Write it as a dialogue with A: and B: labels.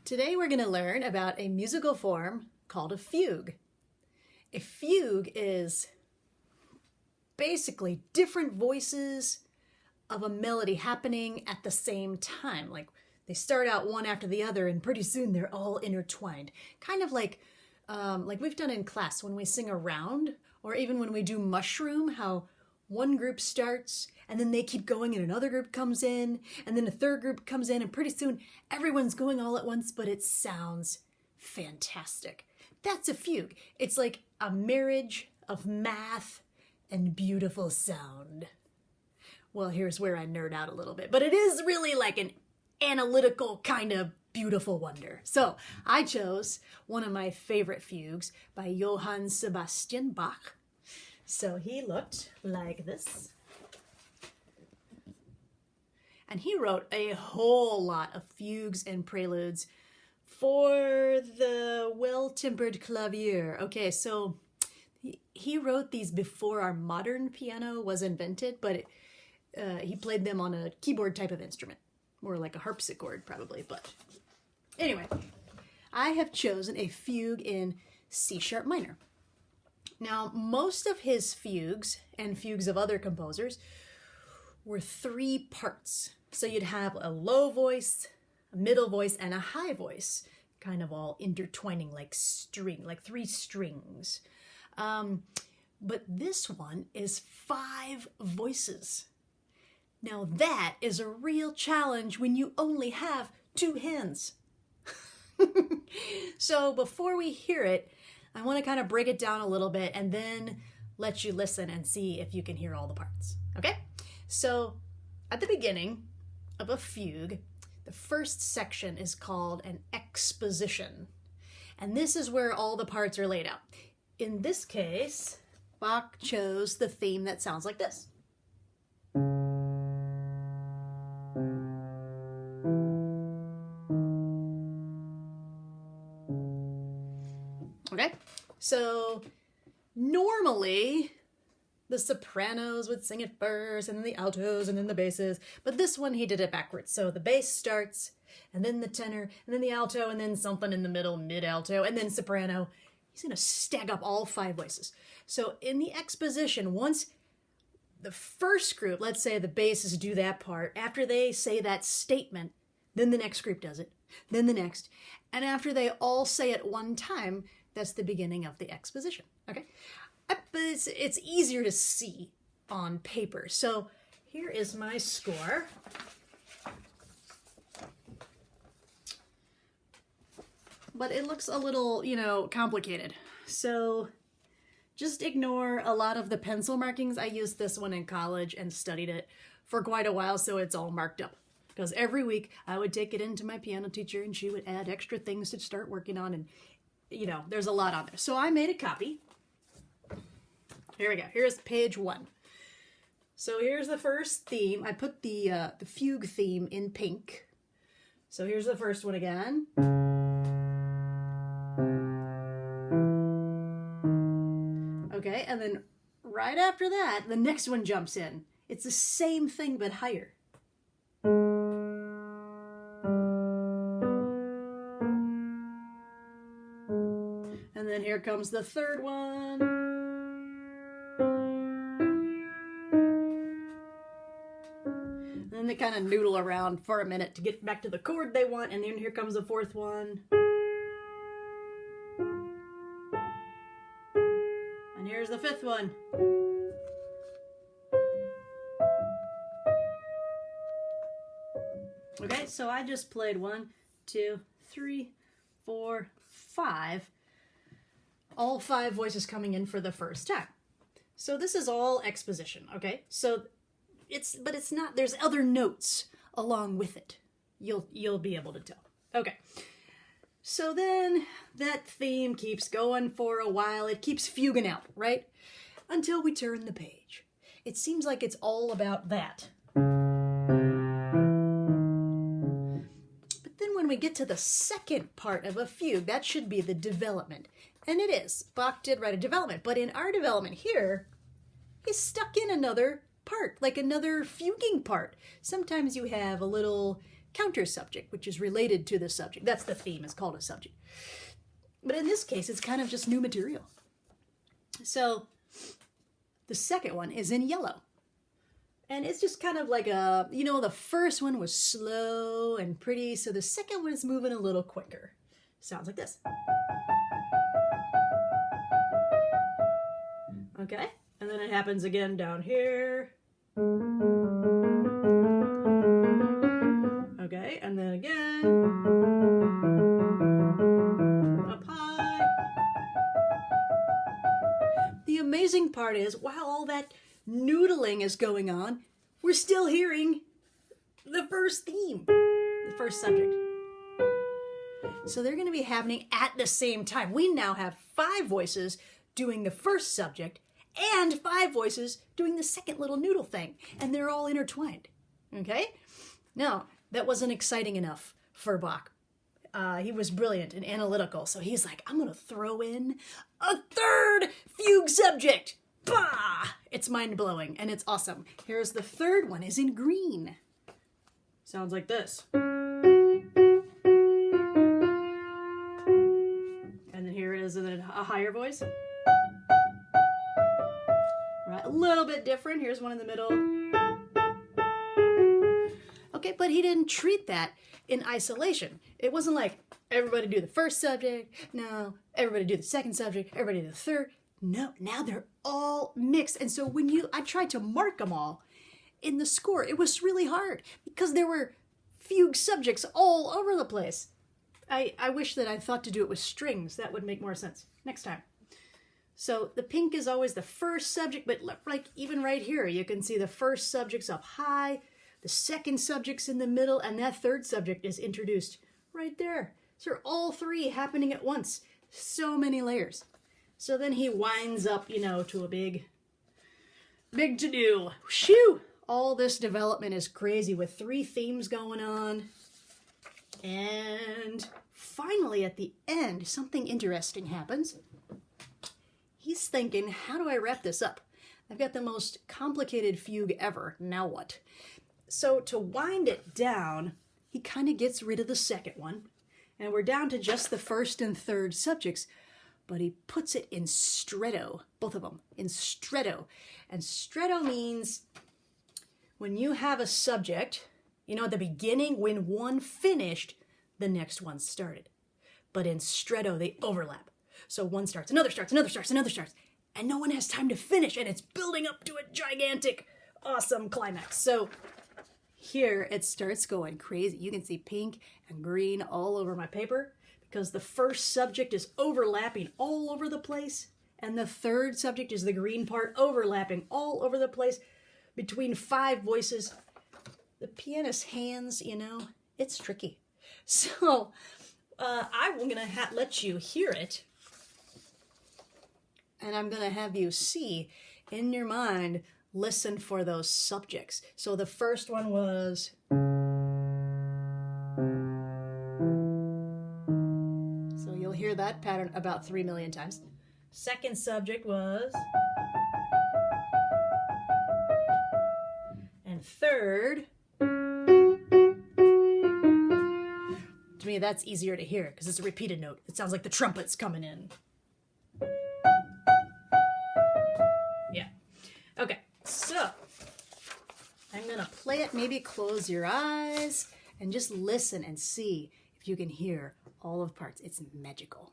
A: Today we're going to learn about a musical form called a fugue. A fugue is basically different voices of a melody happening at the same time. Like they start out one after the other and pretty soon they're all intertwined. Kind of like we've done in class when we sing a round, or even when we do mushroom, how one group starts and then they keep going and another group comes in and then a third group comes in and pretty soon everyone's going all at once, but it sounds fantastic. That's a fugue. It's like a marriage of math and beautiful sound. Well, here's where I nerd out a little bit, but it is really like an analytical kind of beautiful wonder. So I chose one of my favorite fugues by Johann Sebastian Bach. So he looked like this. And he wrote a whole lot of fugues and preludes for the well-tempered clavier. Okay, so he wrote these before our modern piano was invented, but he played them on a keyboard type of instrument. More like a harpsichord, probably. But anyway, I have chosen a fugue in C sharp minor. Now, most of his fugues and fugues of other composers were 3 parts. So you'd have a low voice, a middle voice, and a high voice, kind of all intertwining like 3 strings. But this one is 5 voices. Now that is a real challenge when you only have 2 hands. So before we hear it, I want to kind of break it down a little bit and then let you listen and see if you can hear all the parts. Okay? So at the beginning of a fugue, the first section is called an exposition. And this is where all the parts are laid out. In this case, Bach chose the theme that sounds like this. Okay, so normally the sopranos would sing it first, and then the altos, and then the basses, but this one he did it backwards. So the bass starts, and then the tenor, and then the alto, and then something in the middle, mid-alto, and then soprano. He's going to stack up all 5 voices. So in the exposition, once the first group, let's say the basses do that part, after they say that statement, then the next group does it, then the next, and after they all say it one time, that's the beginning of the exposition, okay? But it's easier to see on paper. So here is my score. But it looks a little, complicated. So just ignore a lot of the pencil markings. I used this one in college and studied it for quite a while, so it's all marked up. Because every week I would take it into my piano teacher and she would add extra things to start working on, and there's a lot on there. So I made a copy. Here we go. Here's page 1. So here's the first theme. I put the fugue theme in pink. So here's the first one again. Okay, and then right after that, the next one jumps in. It's the same thing, but higher. And then here comes the third one. And then they kind of noodle around for a minute to get back to the chord they want, and then here comes the fourth one. And here's the fifth one. Okay, so I just played 1, 2, 3, 4, 5. All 5 voices coming in for the first time. So this is all exposition, okay? So it's not, there's other notes along with it. You'll be able to tell. Okay. So then that theme keeps going for a while. It keeps fuguing out, right? Until we turn the page. It seems like it's all about that. But then when we get to the second part of a fugue, that should be the development. And it is. Bach did write a development. But in our development here, he's stuck in another part, like another fuguing part. Sometimes you have a little counter subject, which is related to the subject. That's the theme, it's called a subject. But in this case, it's kind of just new material. So the second one is in yellow. And it's just kind of like a, you know, the first one was slow and pretty, so the second one is moving a little quicker. Sounds like this. Okay, and then it happens again down here. Okay, and then again. Up high. The amazing part is, while all that noodling is going on, we're still hearing the first theme, the first subject. So they're going to be happening at the same time. We now have 5 voices doing the first subject and 5 voices doing the second little noodle thing, and they're all intertwined. Okay? Now, that wasn't exciting enough for Bach. He was brilliant and analytical, so he's like, I'm going to throw in a third fugue subject. Bah! It's mind-blowing, and it's awesome. Here's the third one, is in green. Sounds like this. And then here it is in a higher voice. Right, a little bit different. Here's one in the middle. Okay, but he didn't treat that in isolation. It wasn't like, everybody do the first subject. No, everybody do the second subject. Everybody do the third. No, now they're all mixed. And so when I tried to mark them all in the score, it was really hard because there were fugue subjects all over the place. I wish that I thought to do it with strings. That would make more sense next time. So the pink is always the first subject, but like even right here, you can see the first subject's up high, the second subject's in the middle, and that third subject is introduced right there. So all 3 happening at once. So many layers. So then he winds up, you know, to a big to-do. Shoo! All this development is crazy with 3 themes going on. And finally, at the end, something interesting happens. He's thinking, how do I wrap this up? I've got the most complicated fugue ever. Now what? So to wind it down, he kind of gets rid of the second one. And we're down to just the first and third subjects. But he puts it in stretto, both of them, in stretto. And stretto means when you have a subject, you know, at the beginning, when one finished, the next one started. But in stretto, they overlap. So one starts, another starts, another starts, another starts. And no one has time to finish, and it's building up to a gigantic, awesome climax. So here it starts going crazy. You can see pink and green all over my paper, because the first subject is overlapping all over the place, and the third subject is the green part overlapping all over the place between 5 voices. The pianist's hands, you know, it's tricky. So I'm going to let you hear it, and I'm going to have you see in your mind, listen for those subjects. So the first one was... hear that pattern about 3 million times. Second subject was... And third... To me, that's easier to hear because it's a repeated note. It sounds like the trumpet's coming in. Yeah. Okay, so I'm going to play it. Maybe close your eyes and just listen and see if you can hear all of parts. It's magical.